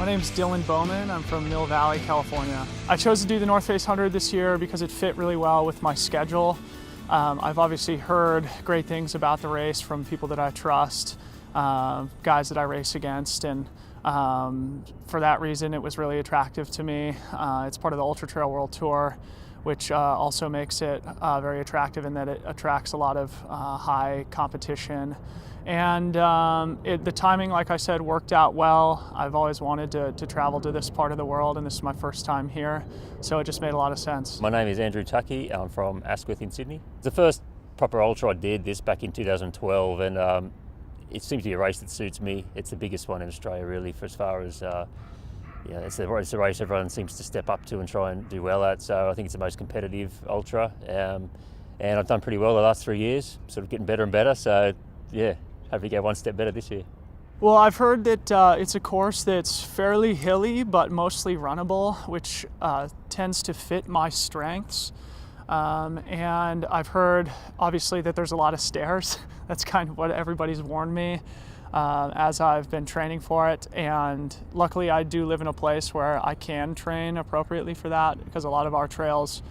name's Bowman. I'm from Mill Valley, California. I chose to do the North Face 100 this year because it fit really well with my schedule. I've obviously heard great things about the race from people that I trust, guys that I race against, and for that reason it was really attractive to me. It's part of the Ultra Trail World Tour, which also makes it very attractive in that it attracts a lot of high competition. And the timing, like I said, worked out well. I've always wanted to travel to this part of the world, and this is my first time here, so it just made a lot of sense. My name is Tuckey. I'm from Asquith in Sydney. It's the first proper ultra I did this back in 2012, and it seems to be a race that suits me. It's the biggest one in Australia, really, for as far as it's a race everyone seems to step up to and try and do well at. So I think it's the most competitive ultra, and I've done pretty well the last 3 years, sort of getting better and better. So yeah, hopefully get one step better this year. Well, I've heard that it's a course that's fairly hilly but mostly runnable, which tends to fit my strengths. And I've heard, obviously, that there's a lot of stairs. That's kind of what everybody's warned me as I've been training for it. And luckily, I do live in a place where I can train appropriately for that, because a lot of our trails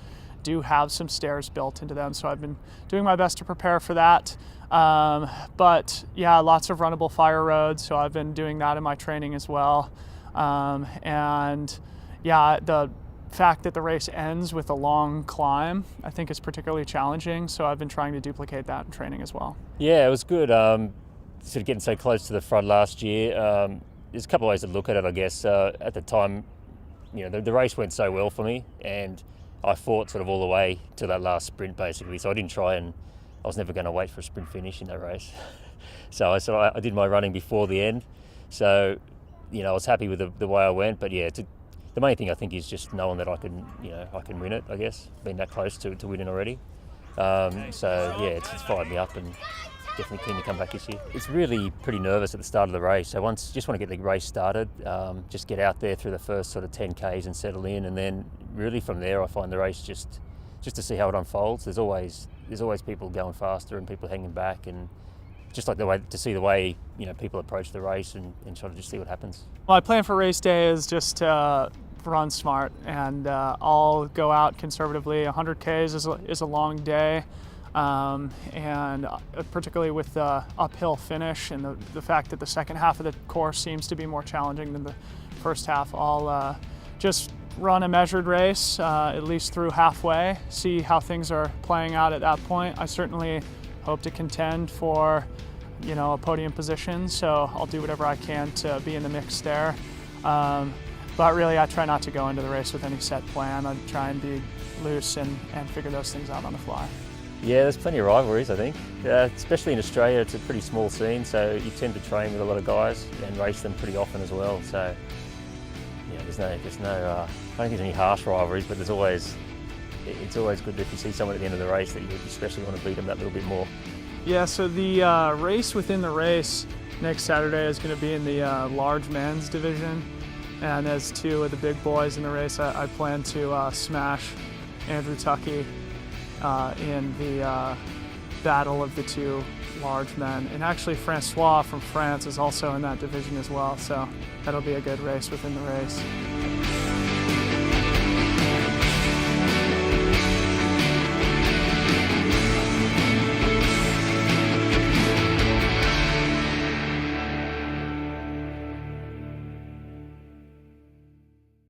do have some stairs built into them. So I've been doing my best to prepare for that. But yeah, lots of runnable fire roads, so I've been doing that in my training as well. And yeah, the fact that the race ends with a long climb, I think is particularly challenging, so I've been trying to duplicate that in training as well. Yeah, it was good. Sort of getting so close to the front last year. There's a couple of ways to look at it, I guess. At the time, the race went so well for me, and I fought sort of all the way to that last sprint, basically. So I didn't try, and I was never going to wait for a sprint finish in that race. So I did my running before the end. So, I was happy with the way I went. But yeah, the main thing I think is just knowing that I can win it, I guess, being that close to winning already. So yeah, it's fired me up, and definitely keen to come back this year. It's really pretty nervous at the start of the race. So just want to get the race started, just get out there through the first sort of 10 Ks and settle in, and then really from there I find the race just to see how it unfolds. There's always people going faster and people hanging back, and just like to see the way people approach the race and sort of just see what happens. My plan for race day is just to run smart, and I'll go out conservatively. 100 Ks is a long day. And particularly with the uphill finish and the fact that the second half of the course seems to be more challenging than the first half, I'll just run a measured race, at least through halfway, see how things are playing out at that point. I certainly hope to contend for, a podium position, so I'll do whatever I can to be in the mix there. But really, I try not to go into the race with any set plan. I try and be loose and figure those things out on the fly. Yeah, there's plenty of rivalries, I think. Especially in Australia, it's a pretty small scene, so you tend to train with a lot of guys and race them pretty often as well. So, yeah, there's no. I don't think there's any harsh rivalries, but it's always good if you see someone at the end of the race that you especially want to beat them that little bit more. Yeah, so the race within the race next Saturday is going to be in the large men's division, and as two of the big boys in the race, I plan to smash Tuckey in the battle of the two large men. And actually Francois from France is also in that division as well, so that'll be a good race within the race.